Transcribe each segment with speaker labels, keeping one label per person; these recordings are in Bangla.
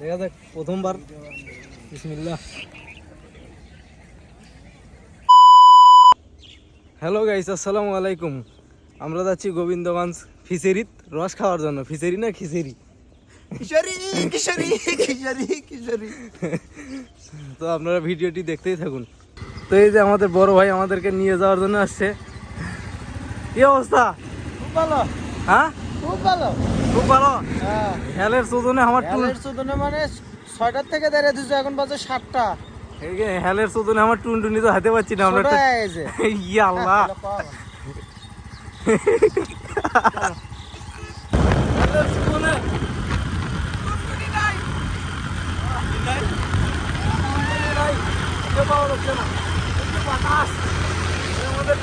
Speaker 1: দেখা যাক প্রথমবার। বিসমিল্লাহ। হ্যালো গাইস, আসসালামু আলাইকুম। আমরা যাচ্ছি গোবিন্দগঞ্জ ফিশারিত রস খাওয়ার জন্য। ফিশারি না খিচেরি,
Speaker 2: কিশোরী।
Speaker 1: তো আপনারা ভিডিওটি দেখতেই থাকুন। তো এই যে আমাদের বড় ভাই আমাদেরকে নিয়ে যাওয়ার জন্য আসছে। কি অবস্থা?
Speaker 2: খুব ভালো,
Speaker 1: হ্যাঁ
Speaker 2: খুব ভালো,
Speaker 1: খুব ভালো।
Speaker 2: হ্যাঁ।
Speaker 1: হেলের চোদনে আমার টুন,
Speaker 2: মানে 6টার থেকে দাঁড়িয়ে দিচ্ছে, এখন বাজে 7টা।
Speaker 1: হেলের চোদনে আমার টুনটুনি তো হাতে পাচ্ছি না আমরা।
Speaker 2: ছোট হয়ে গেছে।
Speaker 1: ইয়া আল্লাহ।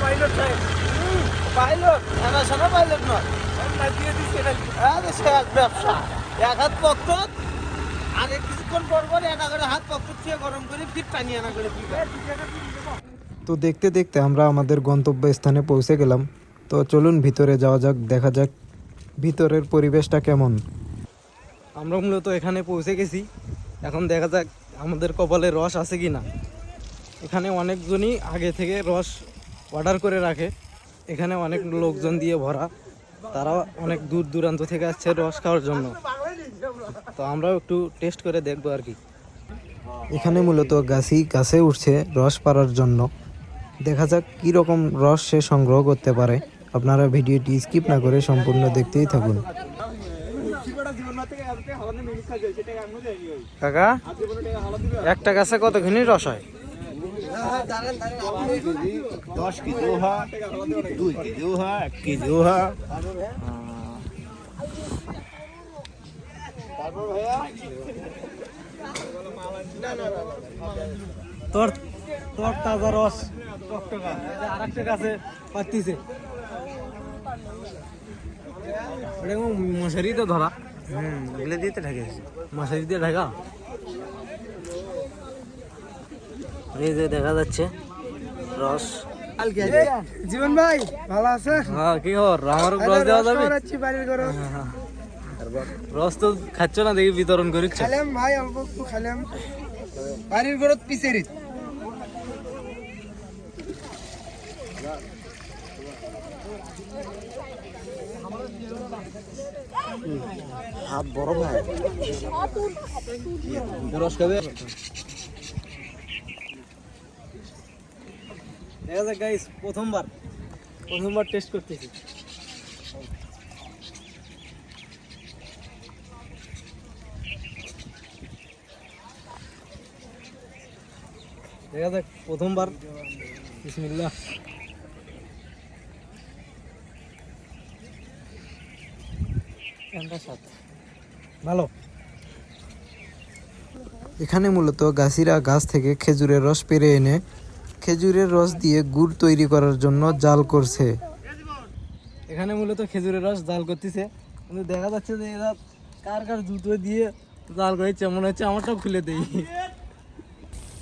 Speaker 2: পাইলট পাইলট নয়, ব্যবসা। এক হাত পক্ষ, আগে কিছুক্ষণ পর পর এক হাত পক্ষ থেকে গরম করে ফিট টানিয়ে আনা করে।
Speaker 3: তো দেখতে দেখতে আমরা আমাদের গন্তব্য স্থানে পৌঁছে গেলাম। তো চলুন ভিতরে যাওয়া যাক, দেখা যাক ভিতরের পরিবেশটা কেমন।
Speaker 1: আমরা মূলত এখানে পৌঁছে গেছি। এখন দেখা যাক আমাদের কপালে রস আছে কি না। এখানে অনেকজনই আগে থেকে রস অর্ডার করে রাখে। এখানে অনেক লোকজন দিয়ে ভরা, তারা অনেক দূর দূরান্ত থেকে আসছে রস খাওয়ার জন্য। তো আমরাও একটু টেস্ট করে দেখবো আর কি।
Speaker 3: এখানে মূলত গাছে উঠছে রস পাড়ার জন্য। দেখা যাক কী রকম রস সে সংগ্রহ করতে পারে। আপনারা ভিডিওটি স্কিপ না করে সম্পূর্ণ দেখতেই থাকুন।
Speaker 1: কাকা, একটা গাছে কতখানি রস হয়?
Speaker 2: 10 কেজিও হয়, 2 কেজিও হয়, 1 কেজিও হয়।
Speaker 1: তোর তোর তাজা রস আর একটা গাছে পাতিছে। মশারি তো ধরা,
Speaker 2: এগুলো দিতে থাকে,
Speaker 1: মশারি দিয়ে ঢাকা। এই যে দেখা যাচ্ছে রস।
Speaker 2: জীবন ভাই ভালো আছে?
Speaker 1: হ্যাঁ, কি খবর? আমারও রস দেওয়া যাবে?
Speaker 2: বাড়ির ঘরে
Speaker 1: রস তো খাচ্ছ না, দেখি বিতরণ করি।
Speaker 2: খাইলাম ভাই, অল্প একটু খাইলাম। বাড়ির ঘরত পিছেরিত হাত বড় ভাই
Speaker 1: রস খাবে। দেখা যাক গাইস, প্রথমবার টেস্ট করতেছি। দেখা যাক প্রথমবার। বিসমিল্লাহ। ভালো।
Speaker 3: এখানে মূলত গাছিরা গাছ থেকে খেজুরের রস পেড়ে এনে খেজুরের রস দিয়ে গুড় তৈরি করার জন্য জাল করছে।
Speaker 1: এখানে মূলত খেজুরের রস জাল করতেছে, কিন্তু দেখা যাচ্ছে যে এরা কার কার জুতো দিয়ে জাল করেছে। মনে হচ্ছে আমারটাও খুলে দেই।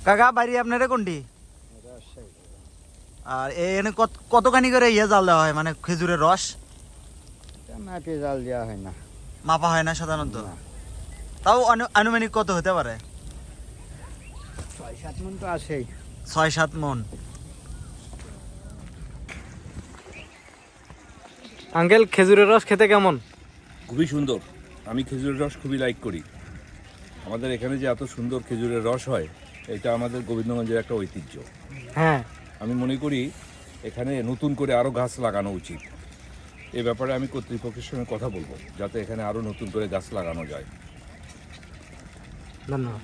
Speaker 2: কাকা, বাড়ি আপনারা কোনটি? আর এখানে কতখানি করে জাল দেওয়া হয়, মানে খেজুরের রস?
Speaker 4: মাটি জাল দেওয়া হয় না,
Speaker 2: মাপা হয় না সাধারণত। তাও আনুমানিক কত হতে পারে?
Speaker 4: 6-7 মণ তো আছেই।
Speaker 2: 6-7 মণ।
Speaker 1: আঙ্কেল, খেজুরের রস খেতে কেমন?
Speaker 5: খুবই সুন্দর। আমি খেজুরের রস খুবই লাইক করি। আমাদের এখানে যে এত সুন্দর খেজুরের রস হয়, এটা আমাদের গোবিন্দগঞ্জের একটা ঐতিহ্য।
Speaker 1: হ্যাঁ,
Speaker 5: আমি মনে করি এখানে নতুন করে আরও গাছ লাগানো উচিত। এ ব্যাপারে আমি কর্তৃপক্ষের সঙ্গে কথা বলবো, যাতে এখানে আরও নতুন করে গাছ লাগানো যায়।
Speaker 1: ধন্যবাদ।